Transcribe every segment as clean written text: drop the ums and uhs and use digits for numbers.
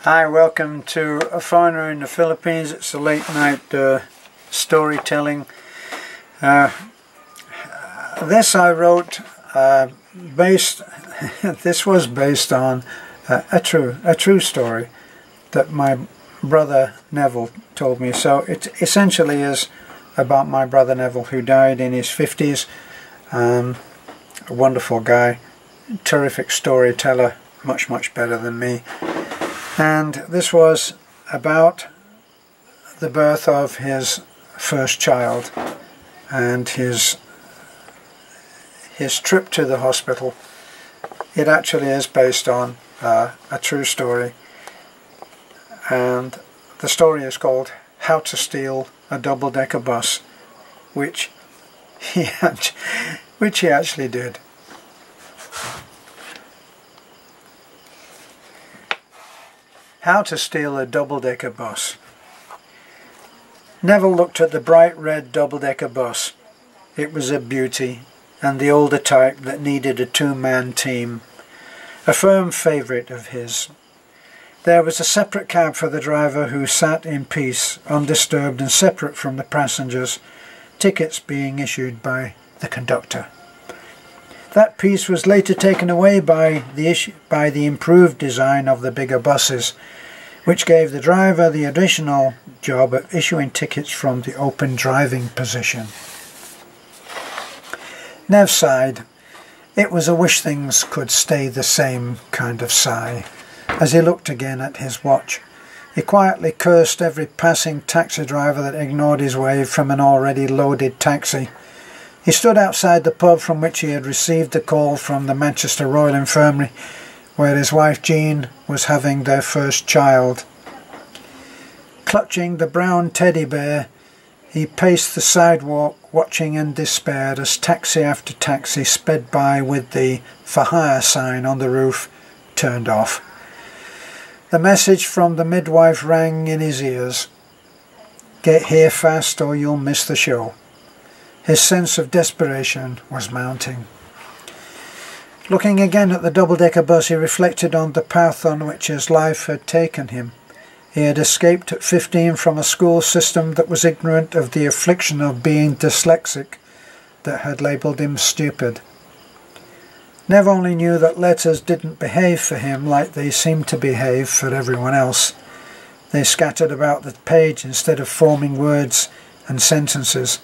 Hi, welcome to a foreigner in the Philippines. It's a late night storytelling. This I wrote this was based on a true story that my brother Neville told me. So it essentially is about my brother Neville, who died in his 50s. A wonderful guy, terrific storyteller, much better than me. And this was about the birth of his first child and his trip to the hospital. It actually is based on a true story, and the story is called How to Steal a Double-Decker Bus, which he actually did. How to Steal a Double-Decker Bus. Neville looked at the bright red double-decker bus. It was a beauty, and the older type that needed a two-man team. A firm favourite of his. There was a separate cab for the driver, who sat in peace, undisturbed and separate from the passengers, tickets being issued by the conductor. That peace was later taken away by the improved design of the bigger buses, which gave the driver the additional job of issuing tickets from the open driving position. Nev sighed. It was a wish things could stay the same kind of sigh. As he looked again at his watch, he quietly cursed every passing taxi driver that ignored his wave from an already loaded taxi. He stood outside the pub from which he had received the call from the Manchester Royal Infirmary, where his wife Jean was having their first child. Clutching the brown teddy bear, he paced the sidewalk, watching in despair as taxi after taxi sped by with the "For Hire" sign on the roof turned off. The message from the midwife rang in his ears. Get here fast or you'll miss the show. His sense of desperation was mounting. Looking again at the double-decker bus, he reflected on the path on which his life had taken him. He had escaped at 15 from a school system that was ignorant of the affliction of being dyslexic, that had labelled him stupid. Nev only knew that letters didn't behave for him like they seemed to behave for everyone else. They scattered about the page instead of forming words and sentences.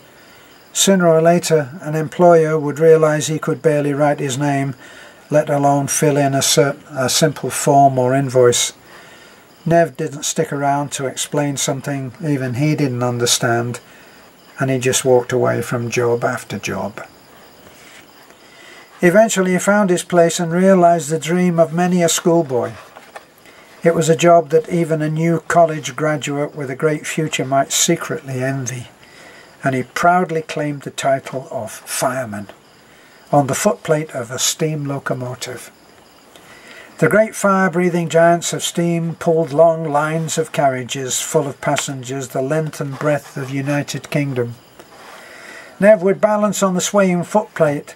Sooner or later, an employer would realise he could barely write his name, let alone fill in a simple form or invoice. Nev didn't stick around to explain something even he didn't understand, and he just walked away from job after job. Eventually he found his place and realised the dream of many a schoolboy. It was a job that even a new college graduate with a great future might secretly envy, and he proudly claimed the title of fireman on the footplate of a steam locomotive. The great fire-breathing giants of steam pulled long lines of carriages full of passengers the length and breadth of the United Kingdom. Nev would balance on the swaying footplate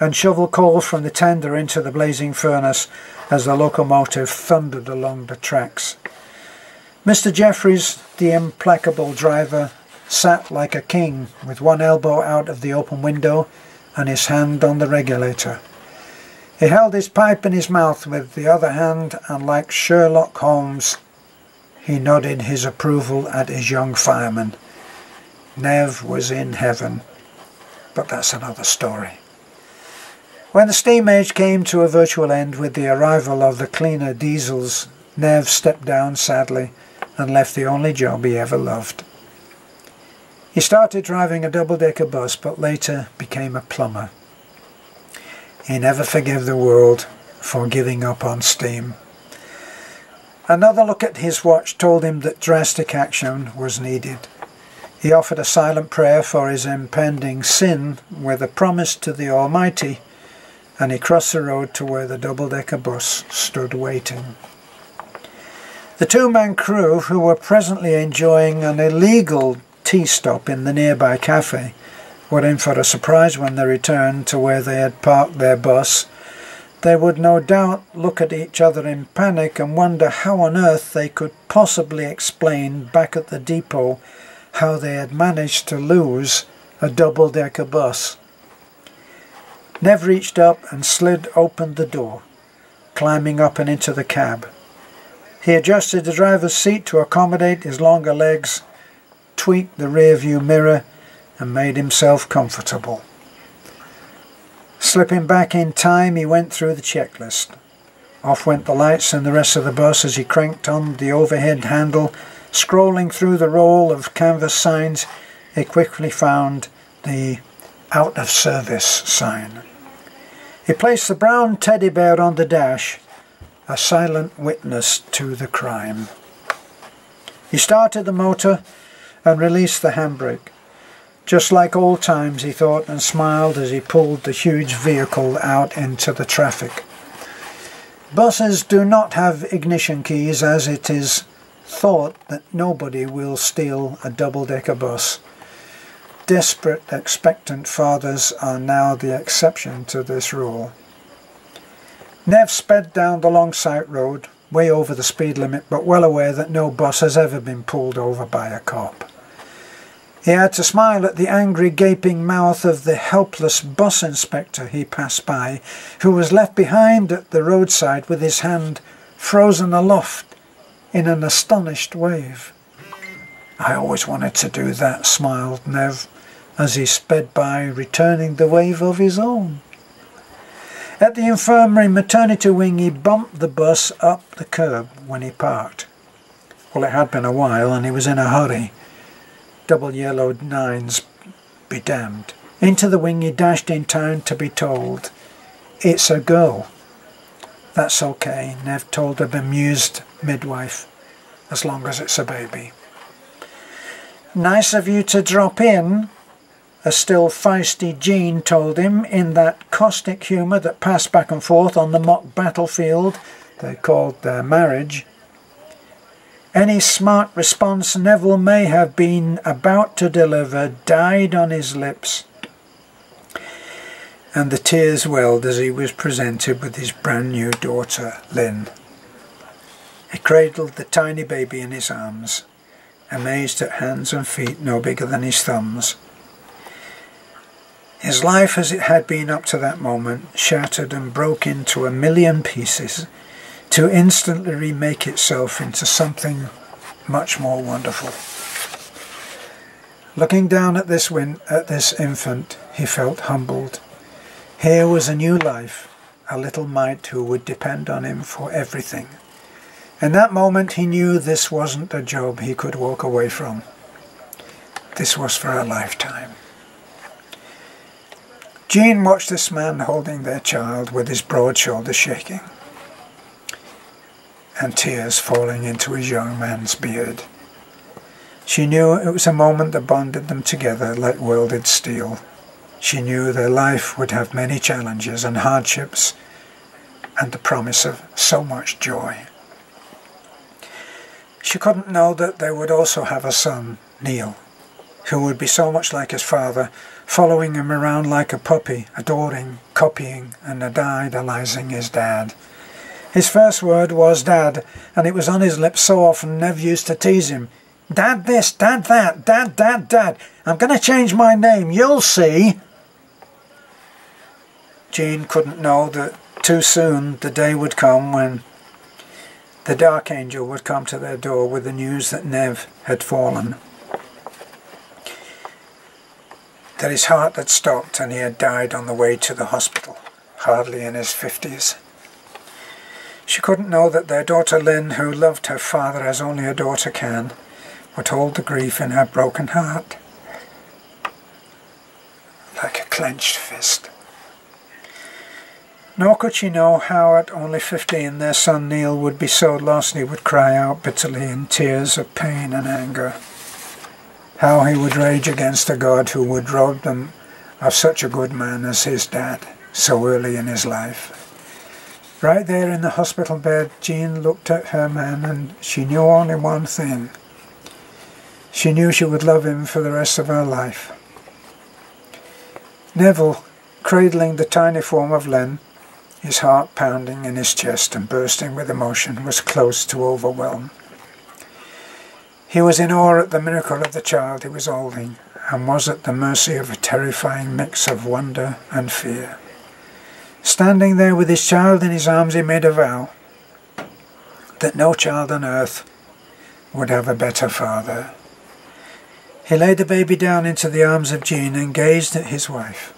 and shovel coal from the tender into the blazing furnace as the locomotive thundered along the tracks. Mr. Jeffries, the implacable driver, sat like a king, with one elbow out of the open window and his hand on the regulator. He held his pipe in his mouth with the other hand, and like Sherlock Holmes, he nodded his approval at his young fireman. Nev was in heaven, but that's another story. When the steam age came to a virtual end with the arrival of the cleaner diesels, Nev stepped down sadly and left the only job he ever loved. He started driving a double-decker bus, but later became a plumber. He never forgave the world for giving up on steam. Another look at his watch told him that drastic action was needed. He offered a silent prayer for his impending sin with a promise to the Almighty, and he crossed the road to where the double-decker bus stood waiting. The two-man crew, who were presently enjoying an illegal tea stop in the nearby cafe, were in for a surprise when they returned to where they had parked their bus. They would no doubt look at each other in panic and wonder how on earth they could possibly explain back at the depot how they had managed to lose a double-decker bus. Nev reached up and slid open the door, climbing up and into the cab. He adjusted the driver's seat to accommodate his longer legs, tweaked the rear-view mirror, and made himself comfortable. Slipping back in time, he went through the checklist. Off went the lights and the rest of the bus as he cranked on the overhead handle. Scrolling through the roll of canvas signs, he quickly found the out of service sign. He placed the brown teddy bear on the dash, a silent witness to the crime. He started the motor and released the handbrake. Just like old times, he thought, and smiled as he pulled the huge vehicle out into the traffic. Buses do not have ignition keys, as it is thought that nobody will steal a double-decker bus. Desperate, expectant fathers are now the exception to this rule. Nev sped down the long side road, way over the speed limit, but well aware that no bus has ever been pulled over by a cop. He had to smile at the angry, gaping mouth of the helpless bus inspector he passed by, who was left behind at the roadside with his hand frozen aloft in an astonished wave. "I always wanted to do that," smiled Nev, as he sped by, returning the wave of his own. At the infirmary maternity wing, he bumped the bus up the curb when he parked. Well, it had been a while, and he was in a hurry. Double yellowed nines be damned. Into the wing he dashed in time to be told, "It's a girl." "That's okay," Nev told a bemused midwife, "as long as it's a baby." "Nice of you to drop in," a still feisty Jean told him in that caustic humour that passed back and forth on the mock battlefield they called their marriage. Any smart response Neville may have been about to deliver died on his lips, and the tears welled as he was presented with his brand new daughter, Lynn. He cradled the tiny baby in his arms, amazed at hands and feet no bigger than his thumbs. His life as it had been up to that moment shattered and broke into a million pieces, to instantly remake itself into something much more wonderful. Looking down at this infant, he felt humbled. Here was a new life, a little mite who would depend on him for everything. In that moment he knew this wasn't a job he could walk away from. This was for a lifetime. Jean watched this man holding their child with his broad shoulders shaking, and tears falling into his young man's beard. She knew it was a moment that bonded them together like welded steel. She knew their life would have many challenges and hardships, and the promise of so much joy. She couldn't know that they would also have a son, Neil, who would be so much like his father, following him around like a puppy, adoring, copying, and idolizing his dad. His first word was Dad, and it was on his lips so often Nev used to tease him. "Dad this, Dad that, Dad, Dad, Dad. I'm going to change my name, you'll see." Jean couldn't know that too soon the day would come when the dark angel would come to their door with the news that Nev had fallen, that his heart had stopped and he had died on the way to the hospital, hardly in his 50s. She couldn't know that their daughter Lynn, who loved her father as only a daughter can, would hold the grief in her broken heart like a clenched fist. Nor could she know how at only 15 their son Neil would be so lost he would cry out bitterly in tears of pain and anger. How he would rage against a God who would rob them of such a good man as his dad so early in his life. Right there in the hospital bed, Jean looked at her man, and she knew only one thing. She knew she would love him for the rest of her life. Neville, cradling the tiny form of Lynn, His heart pounding in his chest and bursting with emotion, was close to overwhelm. He was in awe at the miracle of the child he was holding, and was at the mercy of a terrifying mix of wonder and fear. Standing there with his child in his arms, he made a vow that no child on earth would have a better father. He laid the baby down into the arms of Jean and gazed at his wife.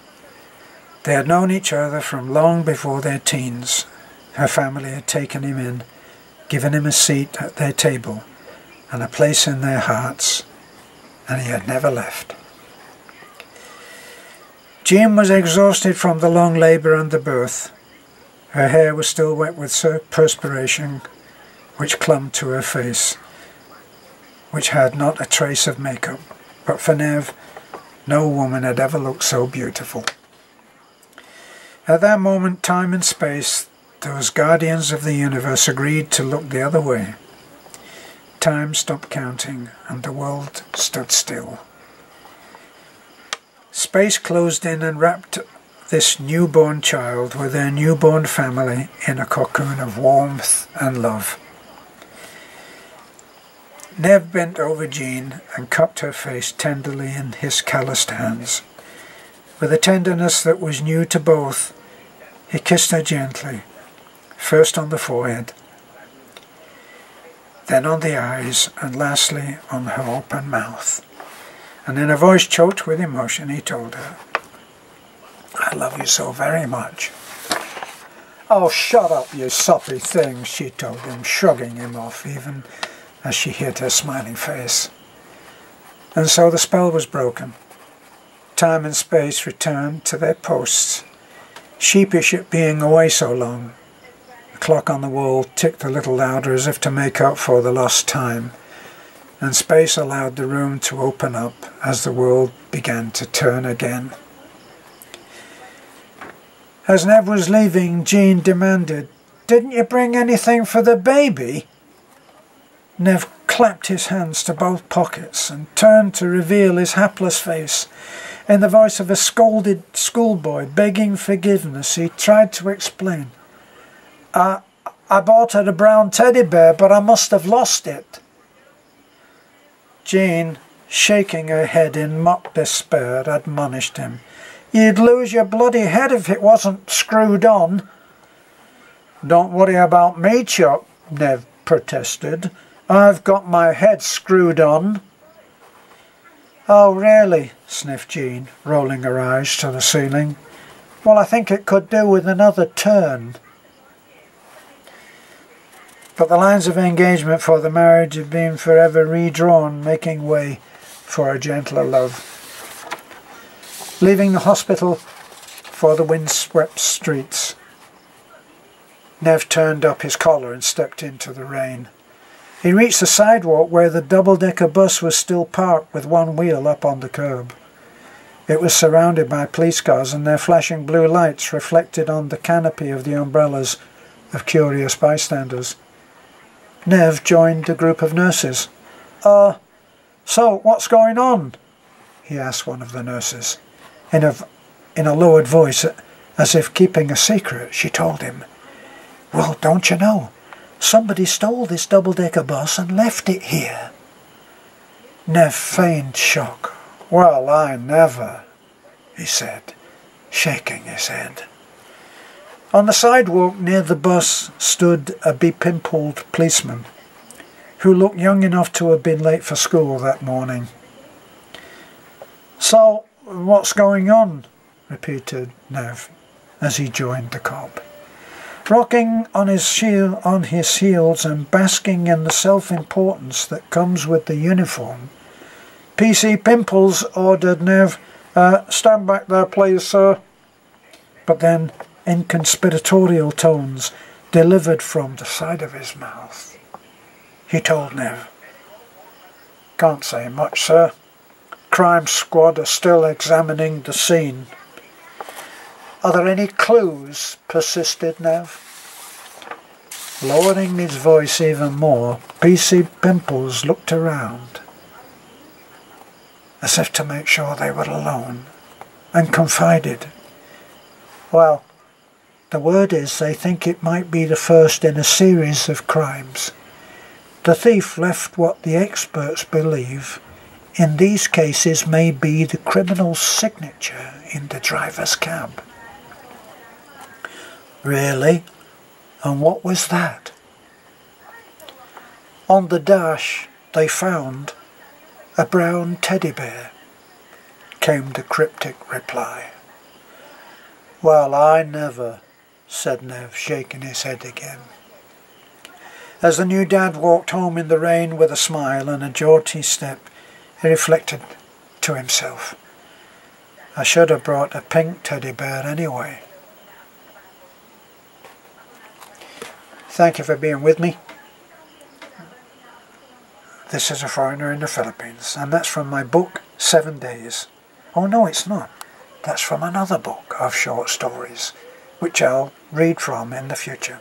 They had known each other from long before their teens. Her family had taken him in, given him a seat at their table and a place in their hearts, and he had never left. Jean was exhausted from the long labour and the birth. Her hair was still wet with perspiration, which clung to her face, which had not a trace of makeup. But for Nev, no woman had ever looked so beautiful. At that moment, time and space, those guardians of the universe agreed to look the other way. Time stopped counting, and the world stood still. Space closed in and wrapped this newborn child with their newborn family in a cocoon of warmth and love. Nev bent over Jean and cupped her face tenderly in his calloused hands. With a tenderness that was new to both, he kissed her gently, first on the forehead, then on the eyes, and lastly on her open mouth. And in a voice choked with emotion, he told her, "I love you so very much." "Oh, shut up, you soppy thing," she told him, shrugging him off, even as she hid her smiling face. And so the spell was broken. Time and space returned to their posts. Sheepish at being away so long, the clock on the wall ticked a little louder as if to make up for the lost time, and space allowed the room to open up as the world began to turn again. As Nev was leaving, Jean demanded, "Didn't you bring anything for the baby?" Nev clapped his hands to both pockets and turned to reveal his hapless face. In the voice of a scolded schoolboy begging forgiveness, he tried to explain. I bought her a brown teddy bear, but I must have lost it." Jean, shaking her head in mock despair, admonished him. "You'd lose your bloody head if it wasn't screwed on." "Don't worry about me, Chuck," Nev protested. "I've got my head screwed on." "Oh, really?" sniffed Jean, rolling her eyes to the ceiling. "Well, I think it could do with another turn." But the lines of engagement for the marriage had been forever redrawn, making way for a gentler love. Leaving the hospital for the windswept streets, Nev turned up his collar and stepped into the rain. He reached the sidewalk where the double-decker bus was still parked with one wheel up on the curb. It was surrounded by police cars, and their flashing blue lights reflected on the canopy of the umbrellas of curious bystanders. Nev joined the group of nurses. So what's going on?" he asked one of the nurses. In a lowered voice, as if keeping a secret, she told him, "Well, don't you know? Somebody stole this double-decker bus and left it here." Nev feigned shock. "Well, I never," he said, shaking his head. On the sidewalk near the bus stood a bepimpled policeman, who looked young enough to have been late for school that morning. "So, what's going on?" repeated Nev, as he joined the cop. Rocking on his heels and basking in the self-importance that comes with the uniform, PC Pimples ordered Nev, "Stand back there, please, sir." But then, in conspiratorial tones delivered from the side of his mouth, he told Nev, "Can't say much, sir. Crime squad are still examining the scene." "Are there any clues?" persisted Nev. Lowering his voice even more, PC Pimples looked around, as if to make sure they were alone, and confided, "Well, The word is they think it might be the first in a series of crimes. The thief left what the experts believe in these cases may be the criminal's signature in the driver's cab. Really? And what was that? On the dash they found a brown teddy bear, came the cryptic reply. Well, I never, said Nev, shaking his head again. As the new dad walked home in the rain with a smile and a jaunty step, he reflected to himself, I should have brought a pink teddy bear anyway. Thank you for being with me. This is A Foreigner in the Philippines, and that's from my book, 7 Days. Oh no, it's not. That's from another book of short stories, which I'll read from in the future.